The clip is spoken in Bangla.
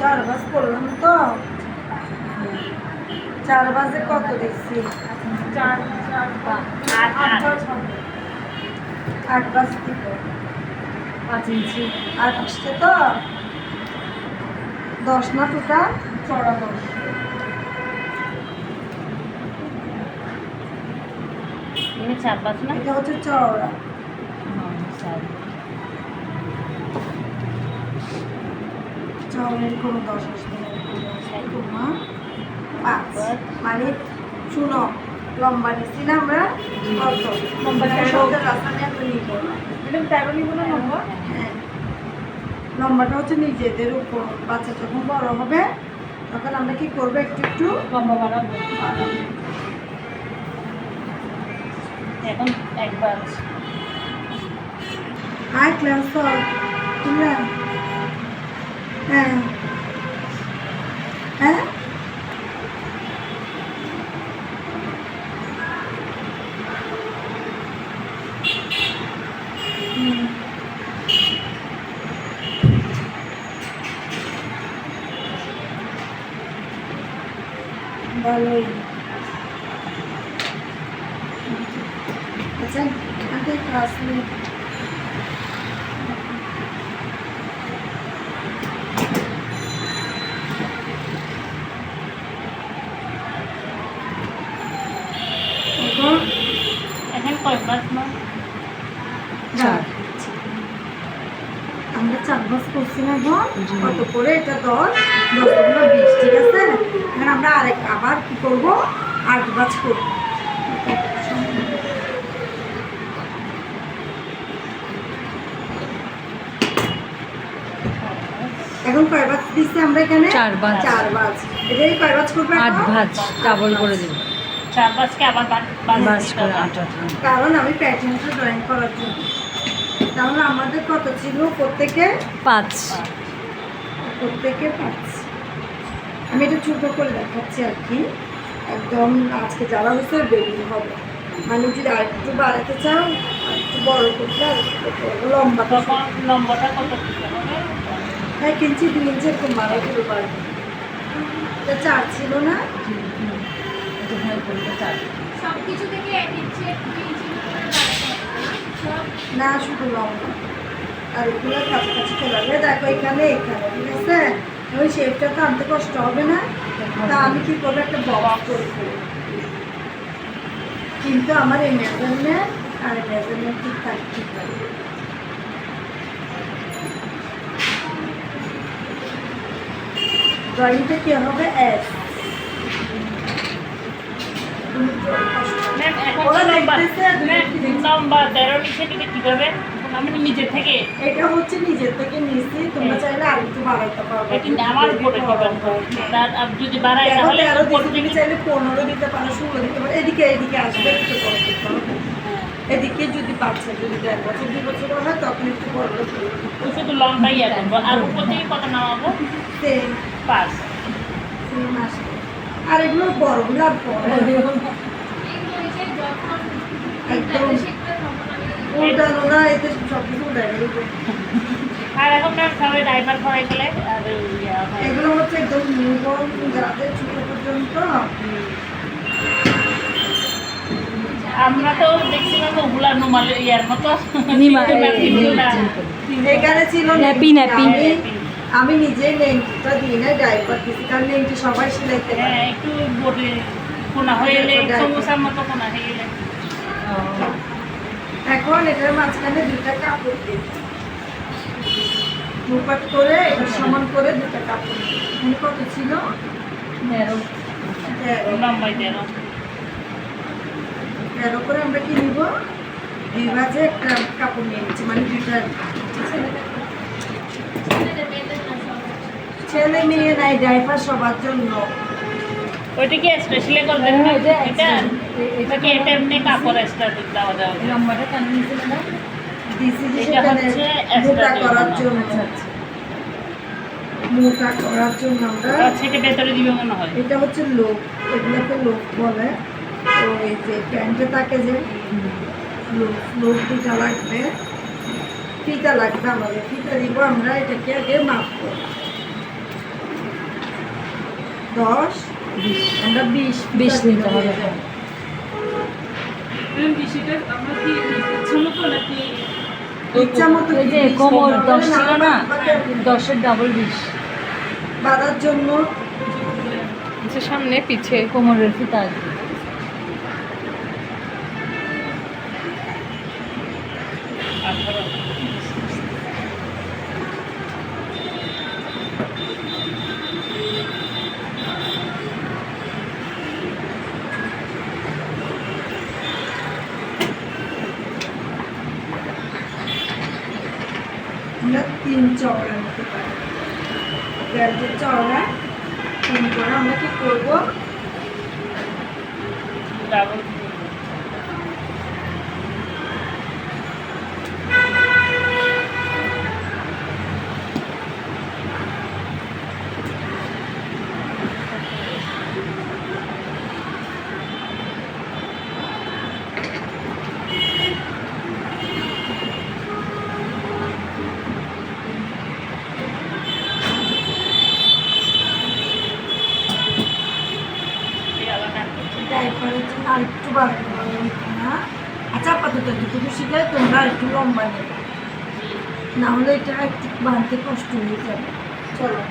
4 ভাঁজ করলাম তো 4 ভাঁজে কত দিচ্ছি 8 ভাঁজ দিব 5 ইঞ্চি 8 আসছে তো 10 না টোটাল চড়া 10 এখানে 4 না এটা হচ্ছে চওড়া চওড়ার কোনো 10 আসবে না 5 মানে শুনো লম্বা নিচ্ছি না আমরা কত লম্বা 13 রাস্তানে এত নিব না ম্যাডাম 13 নিব না লম্বা হ্যাঁ লম্বাটা হচ্ছে নিজেদের উপর বাচ্চা যখন বড় হবে তখন আমরা কি করবো একটু একটু লম্বা বাড়াবো এখন একবার হাই ক্লাস তোমরা হ্যাঁ হ্যাঁ ভালোই আচ্ছা আমাদের ক্লাস নিয়ে এখন কয়বার না আমরা 4 ভাঁজ করছি না এখন কত করে এটা 10 10 গুলো 20 ঠিক আছে এখন আমরা আবার কি করবো 8 ভাঁজ করবো এখন কয় ভাঁজ দিচ্ছি আমরা এখানে 4 ভাঁজ। 4 ভাঁজ এটাই কয় ভাঁজ করবো 8 ভাঁজ ডাবল করে দিন 4 বাজকে আবার ভাঁজ করে 8 কারণ আমি প্যাটার্নটা ড্রয়িং করার জন্য তাহলে আমাদের কত ছিল প্রত্যেকে 5 5 আমি এটা ছোটো করে দেখাচ্ছি আর কি একদম আজকে যারা হচ্ছে বেবি হবে মানে যদি আরেকটু বাড়াতে চাও আরেকটু বড় করতে লম্বা তখন নম্বরটা কত দিতে হবে 1 ইঞ্চি 2 ইঞ্চি এরকম বাড়াতে পারবে এটা 4 ছিল না সবকিছু থেকে 1 ইঞ্চি 2 ইঞ্চি করে বাড়াতে হবে না শুধু লম্বা আর এগুলো কাছাকাছি চলে আসবে দেখো এখানে ঠিক আছে ওই শেপটা তো আনতে কষ্ট হবে না তা আমি কি করবো একটা বক্স করে ফেলবো কিন্তু আমার এই মেজারমেন্ট আর এই মেজারমেন্ট ঠিক থাকতে পারে ড্রয়িংটা কি হবে এস ম্যাম এখন ওরা নম্বর দেখতেছে, নম্বর 13 নিচে থেকে কিভাবে আমি নিজে থেকে এটা হচ্ছে নিজের থেকে নিচ্ছি তোমরা চাইলে আরেকটু বাড়াইতে পারবে কিন্তু আমার উপরে ডিপেন্ড করে তার আপনি যদি বাড়ায় দেখো তাহলে 13 উপর দিতে তুমি থেকে চাইলে 15 দিতে পারো 16 দিতে পারো এদিকে আসবে একটু বড় করতে হবে এদিকে যদি বাচ্চা যদি 1.5 বছর 2 বছর হয় তখন একটু বড় করতে হবে শুধু লম্বাই আর আর উপর থেকে কত নামাবো সেম 5 সেম আসবে আর এগুলো বড়গুলো আর পরে এগুলো হচ্ছে যখন একদম শিখতে হবে উল্টানো না এতে সব কিছু উল্টানো আর এখন ম্যাম সবাই ড্রাইভার করাই গেলে আর এগুলো হচ্ছে একদম নিউবর্ন যাদের ছোট পর্যন্ত আমরা তো দেখছিলাম ওগুলা নোমাল ইয়ার মতো এখানে ছিল ন্যাপি, ন্যাপি। আমি নিজে লেংটিটা দিই না ডাইপার দিচ্ছি কারণ লেংটি সবাই সিলাইতে পারে হ্যাঁ একটু বডি কোনা হয়ে এলে সমুসার মতো কোনা হয়ে গেলে এখন এটার মাঝখানে 2টা কাপড় দিই মুপাট করে এটা সমান করে 2টা কাপড় দিই এখানে কত ছিল 13 লম্বাই 13 13 করে আমরা কি নিব 2 ভাঁজে একটা কাপড় নিয়ে নিচ্ছি মানে 2টা ছেলে মেয়ে নাই ডাইপার সবার জন্য ওইটা কি স্পেশালি করবেন না এটা কি এটা এমনি কাপড় এক্সট্রা দেওয়া যাবে লম্বাটা কেন নিয়েছে ম্যাডাম দিছি যে এটা সেখানে হচ্ছে মোটা extra করার জন্য। জন্য মোটা করার জন্য আমরা আচ্ছা এটা ভেতরে দিবে মনে হয় এটা হচ্ছে লোক এগুলোকে লোক বলে তো এই যে প্যান্টে থাকে যে লোক লোক 2টা লাগবে ফিতা লাগবে আমাদের ফিতা দিব আমরা এটাকে আগে মাপ করব 10 আমরা 20 নিতে হবে। ইচ্ছা মতো ওই যে কোমর 10 ছিল না, 10-এর ডাবল 20 বাঁধার জন্য সামনে পিছে কোমরের ফিতা আর কি। আমরা 3 চওড়া নিতে পারি। ব্যান্ডের চওড়া 3 করে আমরা কি করবো, ডাবল ডাইপারের জন্য আর একটু বাড়াতে পারবো না। আচ্ছা আপাতত এতটুকু শিখাই, তোমরা একটু লম্বা নেবে, না হলে এটা একটু বাঁধতে কষ্ট হয়ে যাবে। চলো